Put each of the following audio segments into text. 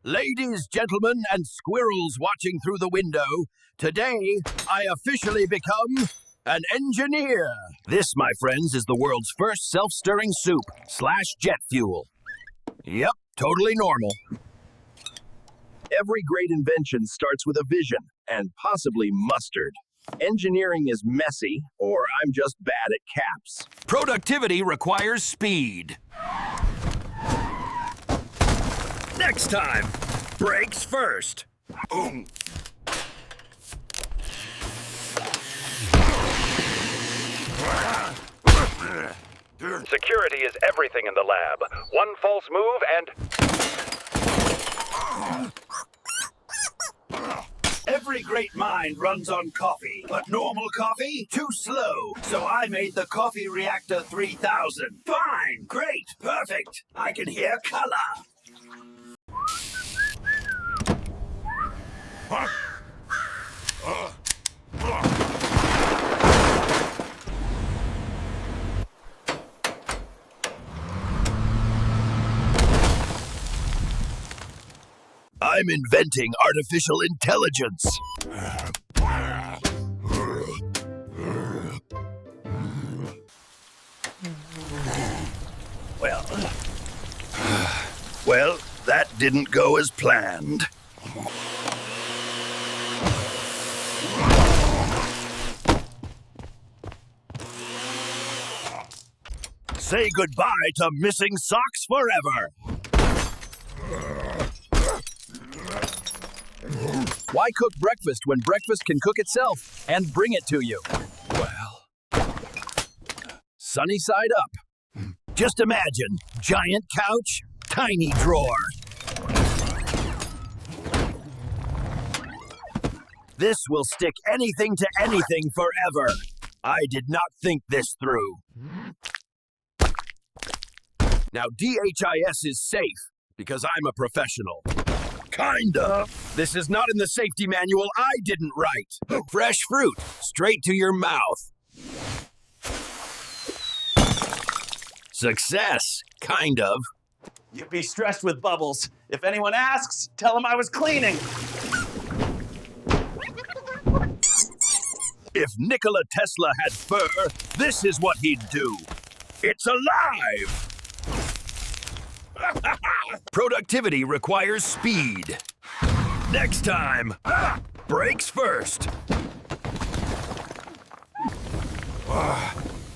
Ladies, gentlemen, and squirrels watching through the window, today I officially become an engineer. This, my friends, is the world's first self-stirring soup / jet fuel. Yep, totally normal. Every great invention starts with a vision, and possibly mustard. Engineering is messy, or I'm just bad at caps. Productivity requires speed. Next time, brakes first. Boom. Security is everything in the lab. One false move and... Every great mind runs on coffee, but normal coffee, too slow. So I made the Coffee Reactor 3000. Fine, great, perfect. I can hear color. I'm inventing artificial intelligence. Well, that didn't go as planned. Say goodbye to missing socks forever. Why cook breakfast when breakfast can cook itself and bring it to you? Well, sunny side up. Just imagine, giant couch, tiny drawer. This will stick anything to anything forever. I did not think this through. Now, DHIS is safe because I'm a professional. Kinda. This is not in the safety manual I didn't write. Fresh fruit, straight to your mouth. Success, kind of. You'd be stressed with bubbles. If anyone asks, tell them I was cleaning. If Nikola Tesla had fur, this is what he'd do. It's alive! Productivity requires speed. Next time, brakes first.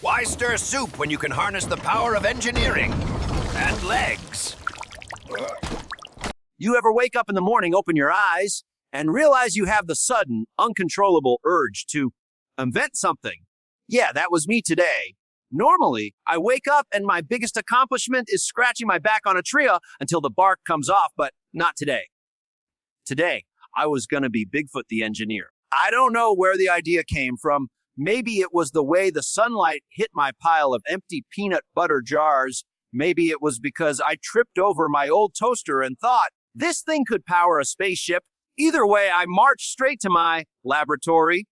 Why stir soup when you can harness the power of engineering? And legs. You ever wake up in the morning, open your eyes, and realize you have the sudden, uncontrollable urge to invent something? Yeah, that was me today. Normally, I wake up and my biggest accomplishment is scratching my back on a tree until the bark comes off, but not today. Today, I was going to be Bigfoot the engineer. I don't know where the idea came from. Maybe it was the way the sunlight hit my pile of empty peanut butter jars. Maybe it was because I tripped over my old toaster and thought, this thing could power a spaceship. Either way, I marched straight to my laboratory.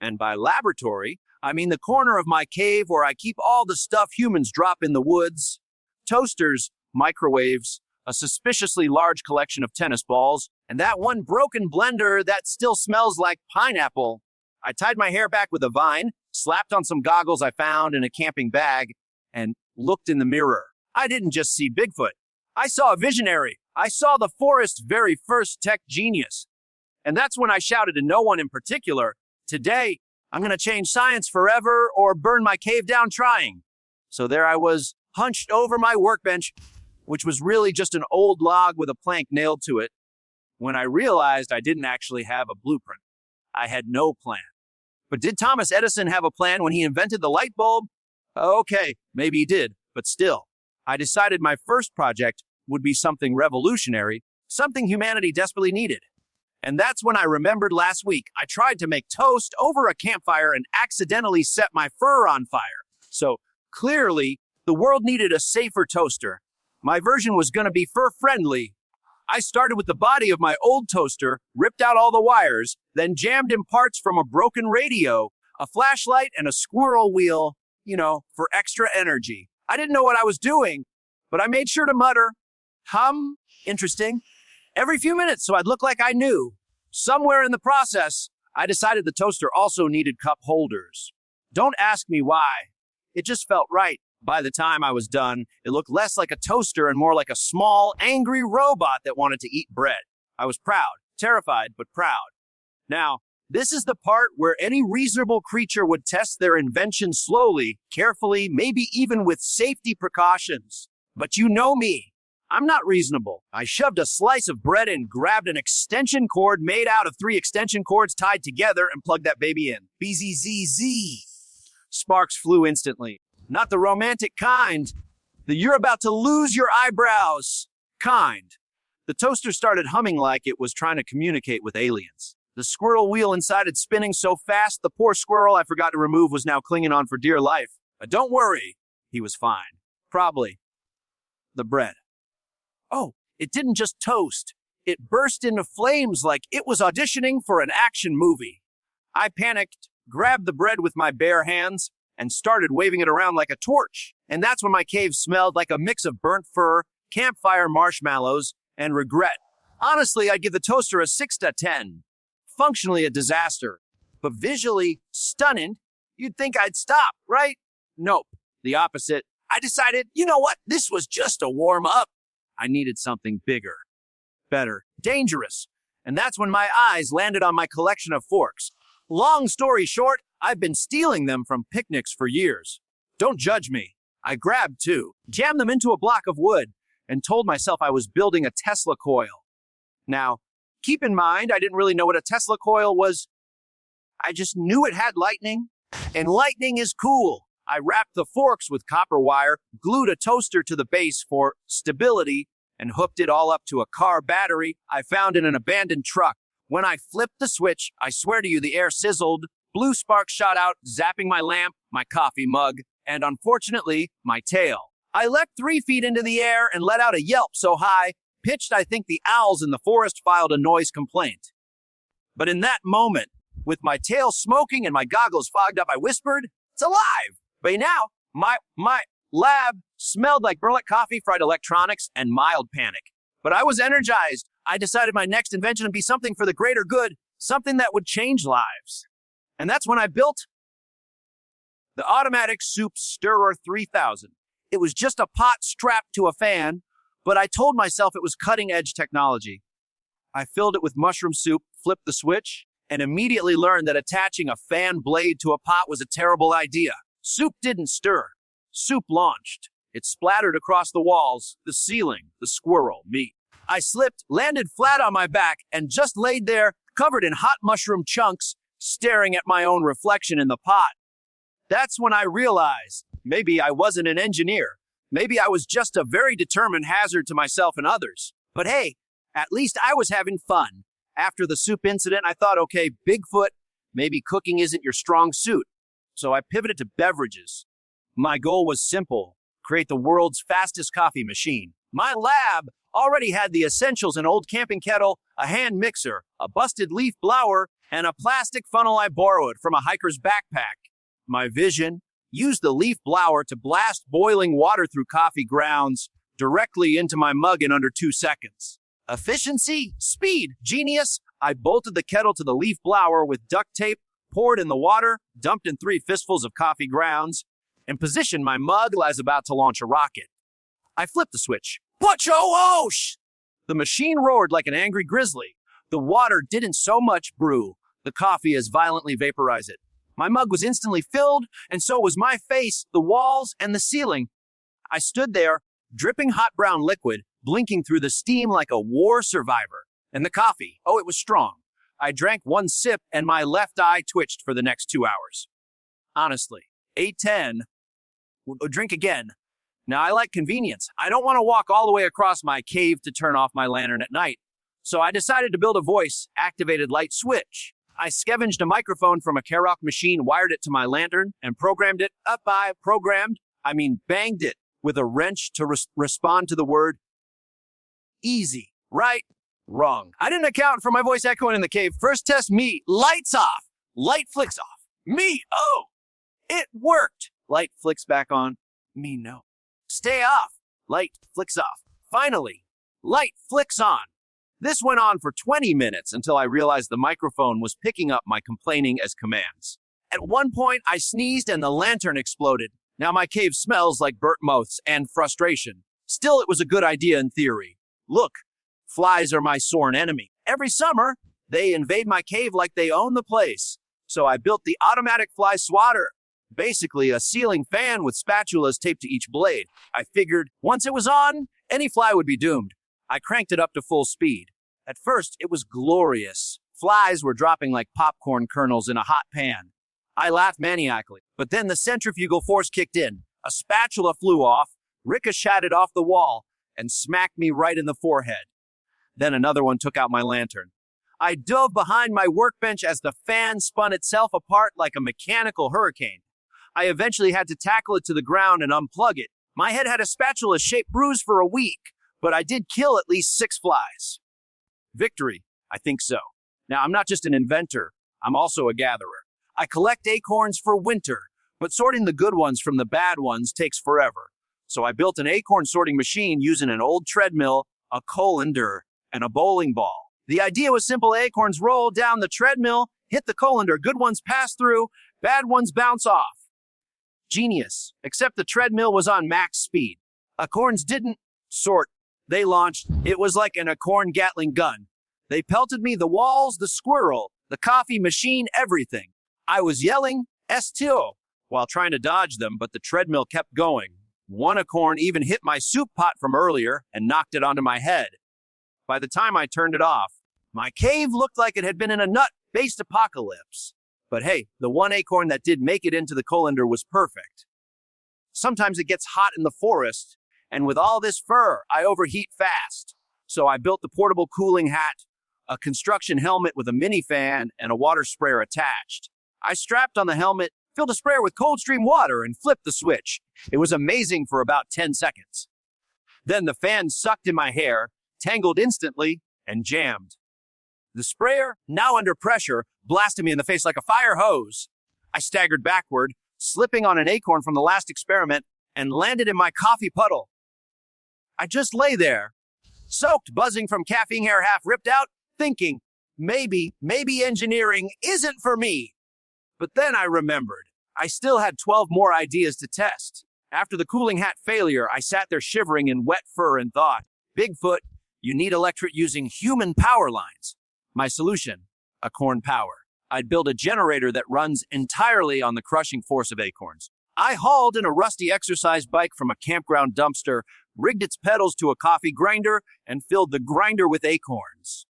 And by laboratory, I mean the corner of my cave where I keep all the stuff humans drop in the woods. Toasters, microwaves, a suspiciously large collection of tennis balls, and that one broken blender that still smells like pineapple. I tied my hair back with a vine, slapped on some goggles I found in a camping bag, and looked in the mirror. I didn't just see Bigfoot. I saw a visionary. I saw the forest's very first tech genius. And that's when I shouted to no one in particular, today, I'm going to change science forever or burn my cave down trying. So there I was, hunched over my workbench, which was really just an old log with a plank nailed to it, when I realized I didn't actually have a blueprint. I had no plan. But did Thomas Edison have a plan when he invented the light bulb? Okay, maybe he did, but still. I decided my first project would be something revolutionary, something humanity desperately needed. And that's when I remembered last week I tried to make toast over a campfire and accidentally set my fur on fire. So clearly, the world needed a safer toaster. My version was going to be fur-friendly. I started with the body of my old toaster, ripped out all the wires, then jammed in parts from a broken radio, a flashlight, and a squirrel wheel, for extra energy. I didn't know what I was doing, but I made sure to mutter, interesting. every few minutes so I'd look like I knew. Somewhere in the process, I decided the toaster also needed cup holders. Don't ask me why. It just felt right. By the time I was done, it looked less like a toaster and more like a small, angry robot that wanted to eat bread. I was proud, terrified, but proud. Now, this is the part where any reasonable creature would test their invention slowly, carefully, maybe even with safety precautions. But you know me. I'm not reasonable. I shoved a slice of bread in, grabbed an extension cord made out of 3 extension cords tied together, and plugged that baby in. BZZZ. Sparks flew instantly. Not the romantic kind. The you're about to lose your eyebrows kind. The toaster started humming like it was trying to communicate with aliens. The squirrel wheel inside it spinning so fast, the poor squirrel I forgot to remove was now clinging on for dear life. But don't worry, he was fine. Probably. The bread. Oh, it didn't just toast. It burst into flames like it was auditioning for an action movie. I panicked, grabbed the bread with my bare hands, and started waving it around like a torch. And that's when my cave smelled like a mix of burnt fur, campfire marshmallows, and regret. Honestly, I'd give the toaster a 6 out of 10. Functionally a disaster, but visually stunning. You'd think I'd stop, right? Nope, the opposite. I decided, you know what? This was just a warm-up. I needed something bigger, better, dangerous. And that's when my eyes landed on my collection of forks. Long story short, I've been stealing them from picnics for years. Don't judge me. I grabbed 2, jammed them into a block of wood, and told myself I was building a Tesla coil. Now, keep in mind, I didn't really know what a Tesla coil was. I just knew it had lightning, and lightning is cool. I wrapped the forks with copper wire, glued a toaster to the base for stability, and hooked it all up to a car battery I found in an abandoned truck. When I flipped the switch, I swear to you, the air sizzled, blue sparks shot out, zapping my lamp, my coffee mug, and unfortunately, my tail. I leapt 3 feet into the air and let out a yelp so high, pitched I think the owls in the forest filed a noise complaint. But in that moment, with my tail smoking and my goggles fogged up, I whispered, "It's alive!" By now, my lab smelled like burlap coffee, fried electronics, and mild panic. But I was energized. I decided my next invention would be something for the greater good, something that would change lives. And that's when I built the automatic soup stirrer 3000. It was just a pot strapped to a fan, but I told myself it was cutting-edge technology. I filled it with mushroom soup, flipped the switch, and immediately learned that attaching a fan blade to a pot was a terrible idea. Soup didn't stir. Soup launched. It splattered across the walls, the ceiling, the squirrel, me. I slipped, landed flat on my back, and just laid there, covered in hot mushroom chunks, staring at my own reflection in the pot. That's when I realized maybe I wasn't an engineer. Maybe I was just a very determined hazard to myself and others. But hey, at least I was having fun. After the soup incident, I thought, okay, Bigfoot, maybe cooking isn't your strong suit. So I pivoted to beverages. My goal was simple: create the world's fastest coffee machine. My lab already had the essentials: an old camping kettle, a hand mixer, a busted leaf blower, and a plastic funnel I borrowed from a hiker's backpack. My vision: use the leaf blower to blast boiling water through coffee grounds directly into my mug in under 2 seconds. Efficiency, speed, genius. I bolted the kettle to the leaf blower with duct tape, poured in the water, dumped in 3 fistfuls of coffee grounds, and positioned my mug as about to launch a rocket. I flipped the switch. Whatch-oh-osh! The machine roared like an angry grizzly. The water didn't so much brew. The coffee as violently vaporized it. My mug was instantly filled, and so was my face, the walls, and the ceiling. I stood there, dripping hot brown liquid, blinking through the steam like a war survivor. And the coffee, oh, it was strong. I drank 1 sip, and my left eye twitched for the next 2 hours. Honestly, 8:10, drink again. Now, I like convenience. I don't want to walk all the way across my cave to turn off my lantern at night. So I decided to build a voice-activated light switch. I scavenged a microphone from a Karaoke machine, wired it to my lantern, and programmed it banged it with a wrench to respond to the word easy. Right? Wrong. I didn't account for my voice echoing in the cave. First test, me. Lights off. Light flicks off. Me. Oh, it worked. Light flicks back on. Me, no. Stay off. Light flicks off. Finally, light flicks on. This went on for 20 minutes until I realized the microphone was picking up my complaining as commands. At one point, I sneezed and the lantern exploded. Now my cave smells like burnt mouths and frustration. Still, it was a good idea in theory. Look, flies are my sworn enemy. Every summer, they invade my cave like they own the place. So I built the automatic fly swatter. Basically, a ceiling fan with spatulas taped to each blade. I figured once it was on, any fly would be doomed. I cranked it up to full speed. At first, it was glorious. Flies were dropping like popcorn kernels in a hot pan. I laughed maniacally, but then the centrifugal force kicked in. A spatula flew off, ricocheted off the wall, and smacked me right in the forehead. Then another one took out my lantern. I dove behind my workbench as the fan spun itself apart like a mechanical hurricane. I eventually had to tackle it to the ground and unplug it. My head had a spatula-shaped bruise for a week, but I did kill at least 6 flies. Victory, I think so. Now, I'm not just an inventor, I'm also a gatherer. I collect acorns for winter, but sorting the good ones from the bad ones takes forever. So I built an acorn sorting machine using an old treadmill, a colander, and a bowling ball. The idea was simple: acorns roll down the treadmill, hit the colander, good ones pass through, bad ones bounce off. Genius, except the treadmill was on max speed. Acorns didn't sort, they launched. It was like an acorn Gatling gun. They pelted me, the walls, the squirrel, the coffee machine, everything. I was yelling, "Estio," while trying to dodge them, but the treadmill kept going. One acorn even hit my soup pot from earlier and knocked it onto my head. By the time I turned it off, my cave looked like it had been in a nut-based apocalypse. But hey, the one acorn that did make it into the colander was perfect. Sometimes it gets hot in the forest, and with all this fur, I overheat fast. So I built the portable cooling hat, a construction helmet with a mini fan, and a water sprayer attached. I strapped on the helmet, filled a sprayer with cold stream water, and flipped the switch. It was amazing for about 10 seconds. Then the fan sucked in my hair, tangled instantly, and jammed. The sprayer, now under pressure, blasted me in the face like a fire hose. I staggered backward, slipping on an acorn from the last experiment, and landed in my coffee puddle. I just lay there, soaked, buzzing from caffeine, hair half ripped out, thinking, maybe engineering isn't for me. But then I remembered. I still had 12 more ideas to test. After the cooling hat failure, I sat there shivering in wet fur and thought, Bigfoot, you need electric using human power lines. My solution, Acorn-powered. I'd build a generator that runs entirely on the crushing force of acorns. I hauled in a rusty exercise bike from a campground dumpster, rigged its pedals to a coffee grinder, and filled the grinder with acorns.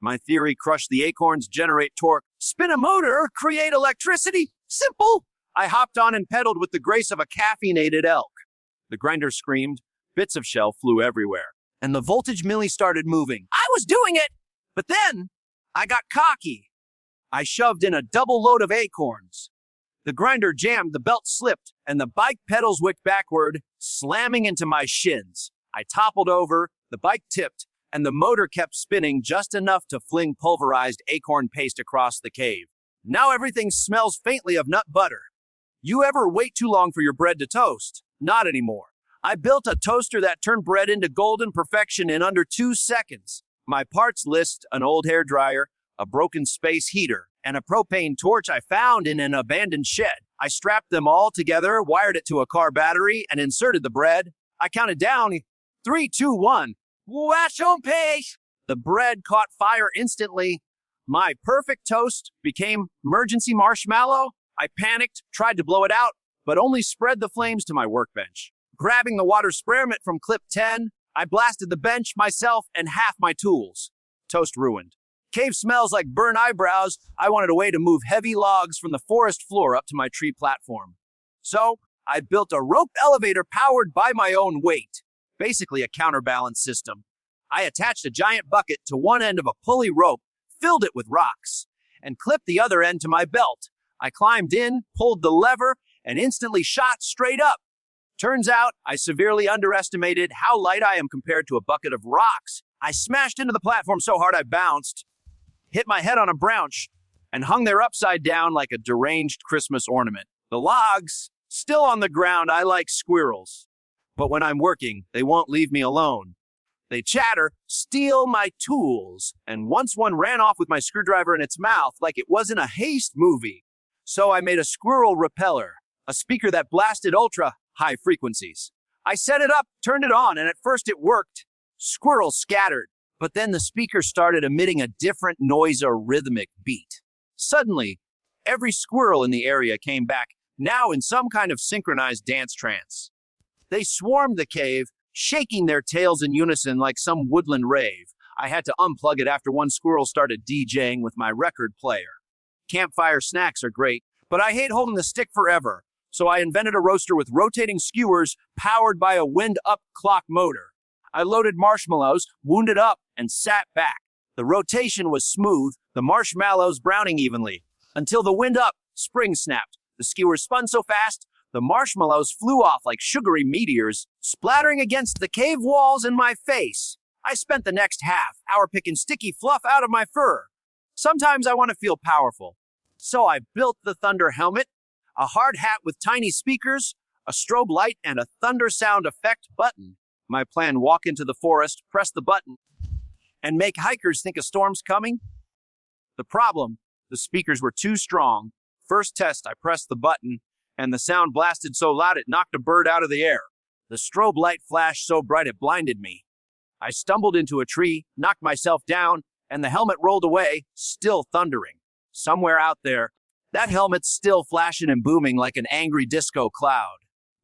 My theory: crush the acorns, generate torque, spin a motor, create electricity. Simple! I hopped on and pedaled with the grace of a caffeinated elk. The grinder screamed, bits of shell flew everywhere, and the voltage milli started moving. I was doing it! But then I got cocky. I shoved in a double load of acorns. The grinder jammed, the belt slipped, and the bike pedals wicked backward, slamming into my shins. I toppled over, the bike tipped, and the motor kept spinning just enough to fling pulverized acorn paste across the cave. Now everything smells faintly of nut butter. You ever wait too long for your bread to toast? Not anymore. I built a toaster that turned bread into golden perfection in under 2 seconds. My parts list: an old hairdryer, a broken space heater, and a propane torch I found in an abandoned shed. I strapped them all together, wired it to a car battery, and inserted the bread. I counted down, 3, 2, 1. Wash on pace! The bread caught fire instantly. My perfect toast became emergency marshmallow. I panicked, tried to blow it out, but only spread the flames to my workbench. Grabbing the water sprayer mitt from clip 10, I blasted the bench, myself, and half my tools. Toast ruined. Cave smells like burnt eyebrows. I wanted a way to move heavy logs from the forest floor up to my tree platform. So I built a rope elevator powered by my own weight, basically a counterbalance system. I attached a giant bucket to one end of a pulley rope, filled it with rocks, and clipped the other end to my belt. I climbed in, pulled the lever, and instantly shot straight up. Turns out I severely underestimated how light I am compared to a bucket of rocks. I smashed into the platform so hard I bounced, hit my head on a branch, and hung there upside down like a deranged Christmas ornament. The logs, still on the ground. I like squirrels. But when I'm working, they won't leave me alone. They chatter, steal my tools, and once one ran off with my screwdriver in its mouth like it was in a haste movie. So I made a squirrel repeller, a speaker that blasted ultra high frequencies. I set it up, turned it on, and at first it worked. Squirrels scattered, but then the speaker started emitting a different noise or rhythmic beat. Suddenly, every squirrel in the area came back, now in some kind of synchronized dance trance. They swarmed the cave, shaking their tails in unison like some woodland rave. I had to unplug it after one squirrel started DJing with my record player. Campfire snacks are great, but I hate holding the stick forever, so I invented a roaster with rotating skewers powered by a wind-up clock motor. I loaded marshmallows, wound it up, and sat back. The rotation was smooth, the marshmallows browning evenly, until the wind-up spring snapped. The skewers spun so fast, the marshmallows flew off like sugary meteors, splattering against the cave walls and my face. I spent the next half hour picking sticky fluff out of my fur. Sometimes I want to feel powerful. So I built the thunder helmet, a hard hat with tiny speakers, a strobe light, and a thunder sound effect button. My plan: walk into the forest, press the button, and make hikers think a storm's coming. The problem: the speakers were too strong. First test, I pressed the button, and the sound blasted so loud it knocked a bird out of the air. The strobe light flashed so bright it blinded me. I stumbled into a tree, knocked myself down, and the helmet rolled away, still thundering. Somewhere out there, that helmet's still flashing and booming like an angry disco cloud.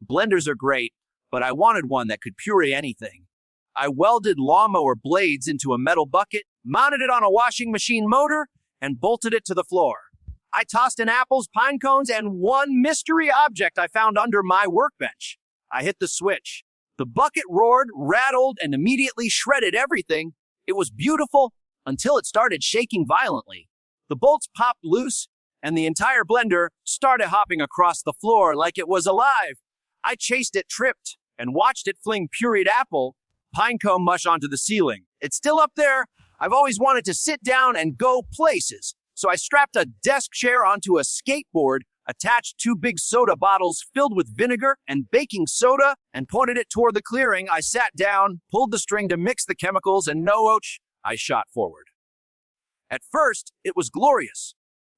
Blenders are great, but I wanted one that could puree anything. I welded lawnmower blades into a metal bucket, mounted it on a washing machine motor, and bolted it to the floor. I tossed in apples, pine cones, and one mystery object I found under my workbench. I hit the switch. The bucket roared, rattled, and immediately shredded everything. It was beautiful until it started shaking violently. The bolts popped loose, and the entire blender started hopping across the floor like it was alive. I chased it, tripped, and watched it fling pureed apple, pine cone mush onto the ceiling. It's still up there. I've always wanted to sit down and go places. So I strapped a desk chair onto a skateboard, attached 2 big soda bottles filled with vinegar and baking soda, and pointed it toward the clearing. I sat down, pulled the string to mix the chemicals, and I shot forward. At first, it was glorious.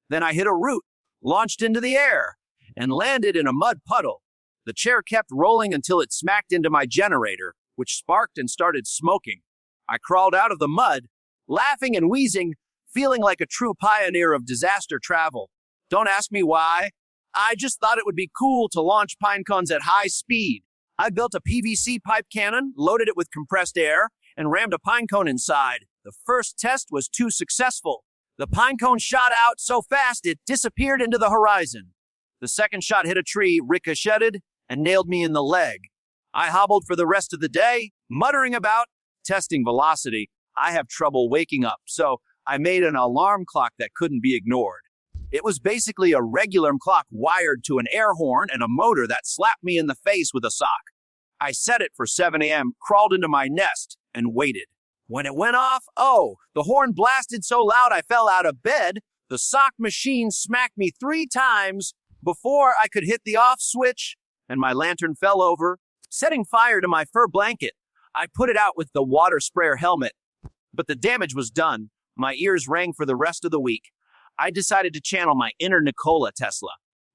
Then I hit a root, launched into the air, and landed in a mud puddle. The chair kept rolling until it smacked into my generator, which sparked and started smoking. I crawled out of the mud, laughing and wheezing, feeling like a true pioneer of disaster travel. Don't ask me why. I just thought it would be cool to launch pine cones at high speed. I built a PVC pipe cannon, loaded it with compressed air, and rammed a pine cone inside. The first test was too successful. The pine cone shot out so fast it disappeared into the horizon. The second shot hit a tree, ricocheted, and nailed me in the leg. I hobbled for the rest of the day, muttering about testing velocity. I have trouble waking up, so I made an alarm clock that couldn't be ignored. It was basically a regular clock wired to an air horn and a motor that slapped me in the face with a sock. I set it for 7 a.m., crawled into my nest, and waited. When it went off, the horn blasted so loud I fell out of bed. The sock machine smacked me 3 times before I could hit the off switch, and my lantern fell over, setting fire to my fur blanket. I put it out with the water sprayer helmet, but the damage was done. My ears rang for the rest of the week. I decided to channel my inner Nikola Tesla.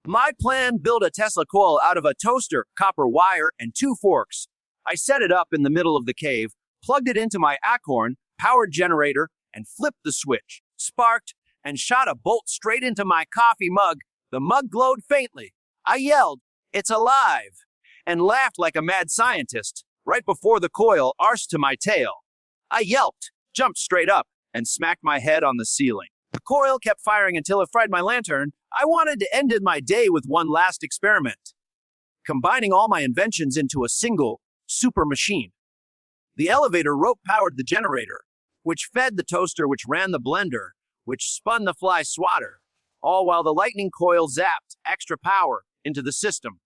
My plan: build a Tesla coil out of a toaster, copper wire, and 2 forks. I set it up in the middle of the cave, plugged it into my Acorn-powered generator, and flipped the switch, sparked, and shot a bolt straight into my coffee mug. The mug glowed faintly. I yelled, "It's alive!" and laughed like a mad scientist right before the coil arced to my tail. I yelped, jumped straight up, and smacked my head on the ceiling. The coil kept firing until it fried my lantern. I wanted to end my day with one last experiment, combining all my inventions into a single super machine. The elevator rope-powered the generator, which fed the toaster, which ran the blender, which spun the fly swatter, all while the lightning coil zapped extra power into the system.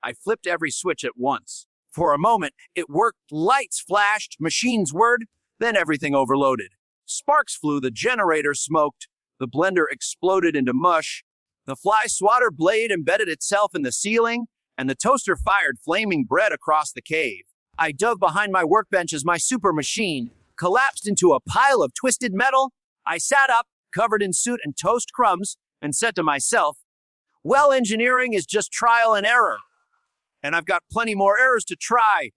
I flipped every switch at once. For a moment, it worked. Lights flashed, machines whirred, then everything overloaded. Sparks flew, the generator smoked, the blender exploded into mush, the fly swatter blade embedded itself in the ceiling, and the toaster fired flaming bread across the cave. I dug behind my workbench as my super machine collapsed into a pile of twisted metal. I sat up, covered in soot and toast crumbs, and said to myself, well, engineering is just trial and error. And I've got plenty more errors to try.